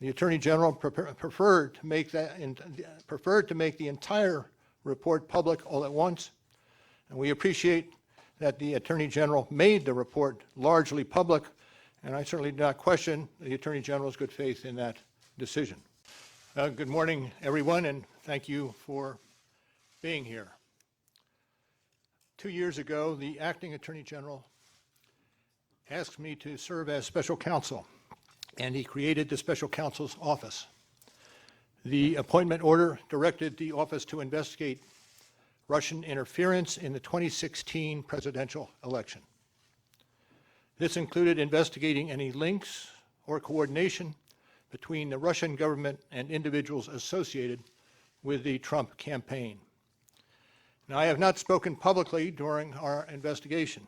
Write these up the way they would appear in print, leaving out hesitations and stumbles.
The Attorney General preferred to make the entire report public all at once, and we appreciate that the Attorney General made the report largely public, and I certainly do not question the Attorney General's good faith in that decision. Good morning, everyone, and thank you for being here. 2 years ago, the acting Attorney General asked me to serve as special counsel, and he created the special counsel's office. The appointment order directed the office to investigate Russian interference in the 2016 presidential election. This included investigating any links or coordination between the Russian government and individuals associated with the Trump campaign. Now, I have not spoken publicly during our investigation.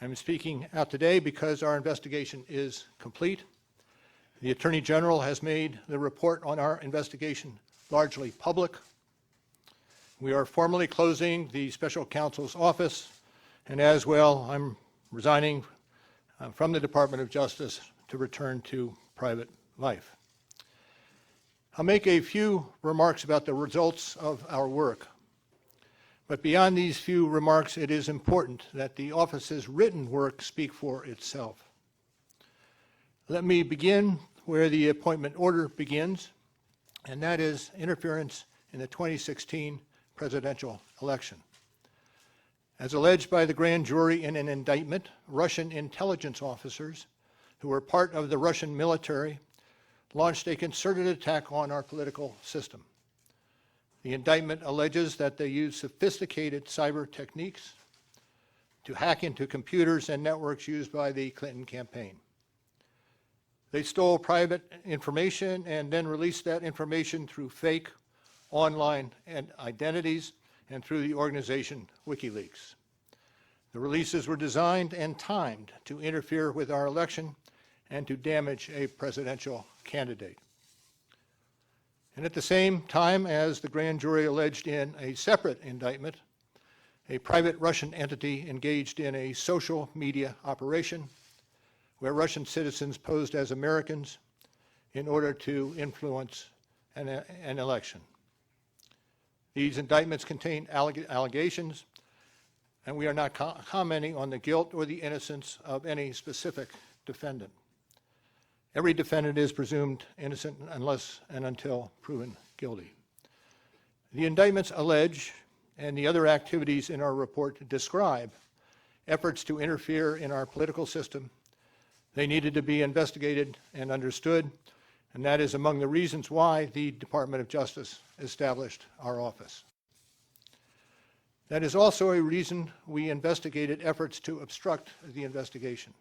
I'm speaking out today because our investigation is complete. The Attorney General has made the report on our investigation largely public. We are formally closing the special counsel's office, and as well, I'm resigning from the Department of Justice to return to private life. I'll make a few remarks about the results of our work. But beyond these few remarks, it is important that the office's written work speak for itself. Let me begin where the appointment order begins, and that is interference in the 2016 presidential election. As alleged by the grand jury in an indictment, Russian intelligence officers who were part of the Russian military launched a concerted attack on our political system. The indictment alleges that they used sophisticated cyber techniques to hack into computers and networks used by the Clinton campaign. They stole private information and then released that information through fake online identities and through the organization WikiLeaks. The releases were designed and timed to interfere with our election and to damage a presidential candidate. And at the same time, as the grand jury alleged in a separate indictment, a private Russian entity engaged in a social media operation where Russian citizens posed as Americans in order to influence an election. These indictments contain allegations, and we are not commenting on the guilt or the innocence of any specific defendant. Every defendant is presumed innocent unless and until proven guilty. The indictments allege, and the other activities in our report describe, efforts to interfere in our political system. They needed to be investigated and understood, and that is among the reasons why the Department of Justice established our office. That is also a reason we investigated efforts to obstruct the investigation.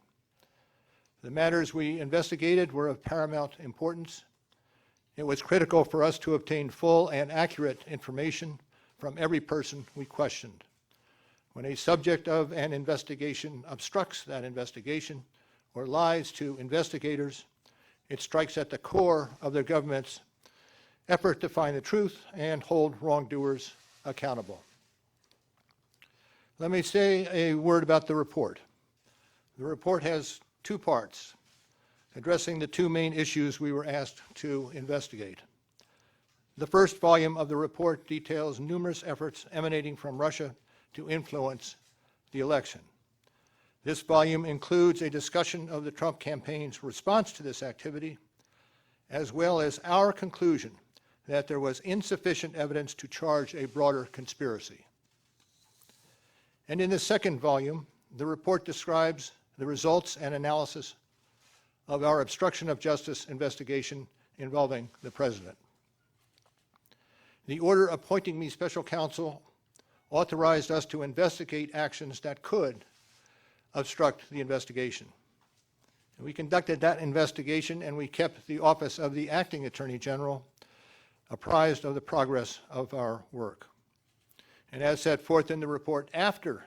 The matters we investigated were of paramount importance. It was critical for us to obtain full and accurate information from every person we questioned. When a subject of an investigation obstructs that investigation or lies to investigators, it strikes at the core of the government's effort to find the truth and hold wrongdoers accountable. Let me say a word about the report. The report has two parts, addressing the two main issues we were asked to investigate. The first volume of the report details numerous efforts emanating from Russia to influence the election. This volume includes a discussion of the Trump campaign's response to this activity, as well as our conclusion that there was insufficient evidence to charge a broader conspiracy. And in the second volume, the report describes the results and analysis of our obstruction of justice investigation involving the president. The order appointing me special counsel authorized us to investigate actions that could obstruct the investigation. And we conducted that investigation, and we kept the office of the acting Attorney General apprised of the progress of our work. And as set forth in the report, after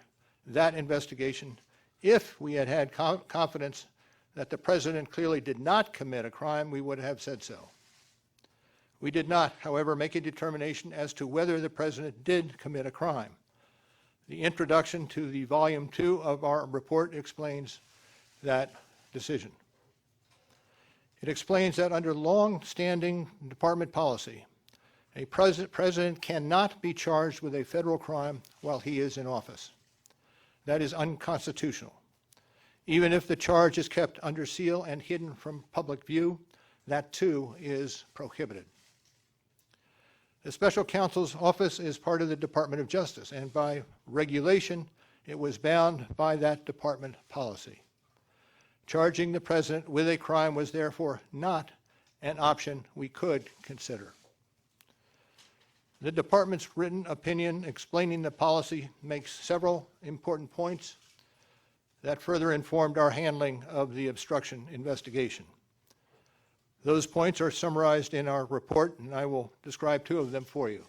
that investigation, if we had had confidence that the president clearly did not commit a crime, we would have said so. We did not, however, make a determination as to whether the president did commit a crime. The introduction to the Volume 2 of our report explains that decision. It explains that under long-standing department policy, a president cannot be charged with a federal crime while he is in office. That is unconstitutional. Even if the charge is kept under seal and hidden from public view, that too is prohibited. The special counsel's office is part of the Department of Justice, and by regulation, it was bound by that department policy. Charging the president with a crime was therefore not an option we could consider. The department's written opinion explaining the policy makes several important points that further informed our handling of the obstruction investigation. Those points are summarized in our report, and I will describe two of them for you.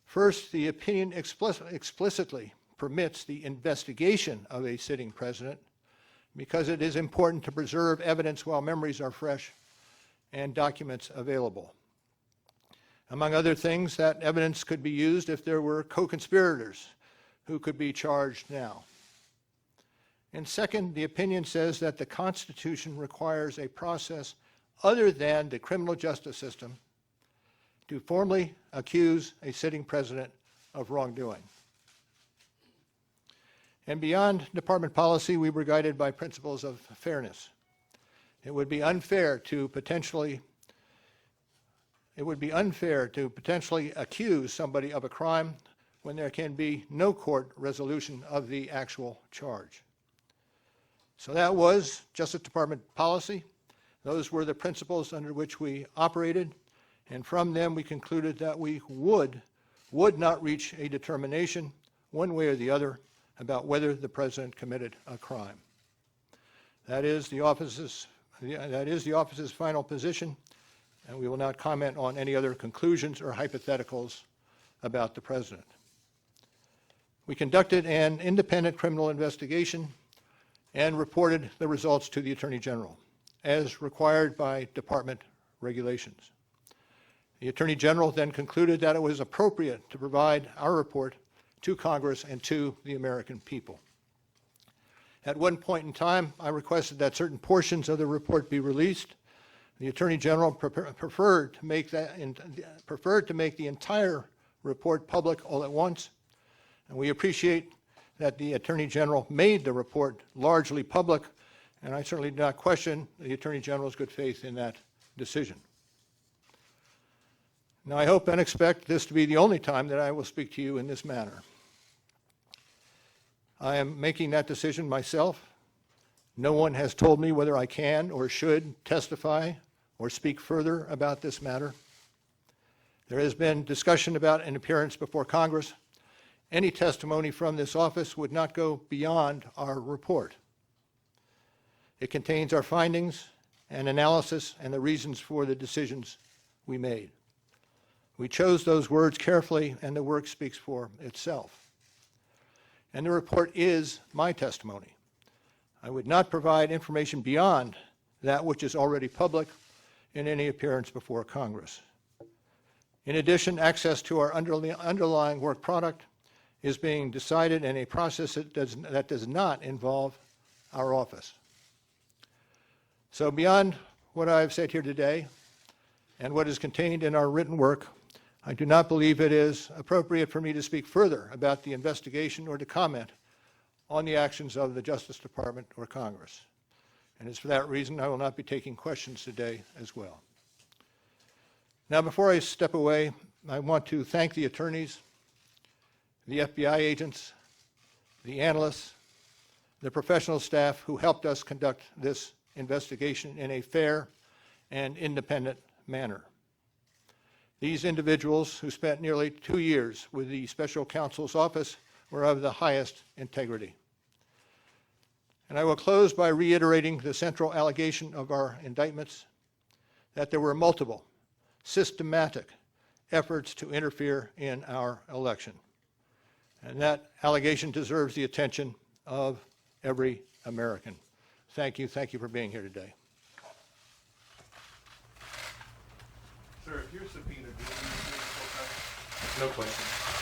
First, the opinion explicitly permits the investigation of a sitting president because it is important to preserve evidence while memories are fresh and documents available. Among other things, that evidence could be used if there were co-conspirators who could be charged now. And second, the opinion says that the Constitution requires a process other than the criminal justice system to formally accuse a sitting president of wrongdoing. And beyond department policy, we were guided by principles of fairness. It would be unfair to potentially accuse somebody of a crime when there can be no court resolution of the actual charge. So that was Justice Department policy. Those were the principles under which we operated, and from them we concluded that we would not reach a determination one way or the other about whether the president committed a crime. That is the office's final position, and we will not comment on any other conclusions or hypotheticals about the president. We conducted an independent criminal investigation and reported the results to the Attorney General, as required by department regulations. The Attorney General then concluded that it was appropriate to provide our report to Congress and to the American people. At one point in time, I requested that certain portions of the report be released. The Attorney General preferred to make the entire report public all at once, and we appreciate that the Attorney General made the report largely public, and I certainly do not question the Attorney General's good faith in that decision. Now, I hope and expect this to be the only time that I will speak to you in this manner. I am making that decision myself. No one has told me whether I can or should testify or speak further about this matter. There has been discussion about an appearance before Congress. Any testimony from this office would not go beyond our report. It contains our findings and analysis and the reasons for the decisions we made. We chose those words carefully, and the work speaks for itself. And the report is my testimony. I would not provide information beyond that which is already public in any appearance before Congress. In addition, access to our underlying work product is being decided in a process that does not involve our office. So beyond what I've said here today and what is contained in our written work, I do not believe it is appropriate for me to speak further about the investigation or to comment on the actions of the Justice Department or Congress. And it's for that reason I will not be taking questions today as well. Now, before I step away, I want to thank the attorneys, the FBI agents, the analysts, the professional staff who helped us conduct this investigation in a fair and independent manner. These individuals, who spent nearly 2 years with the special counsel's office, were of the highest integrity. And I will close by reiterating the central allegation of our indictments, that there were multiple, systematic efforts to interfere in our election. And that allegation deserves the attention of every American. Thank you. Thank you for being here today. Sir, if you're subpoenaed, will you be full time? No question.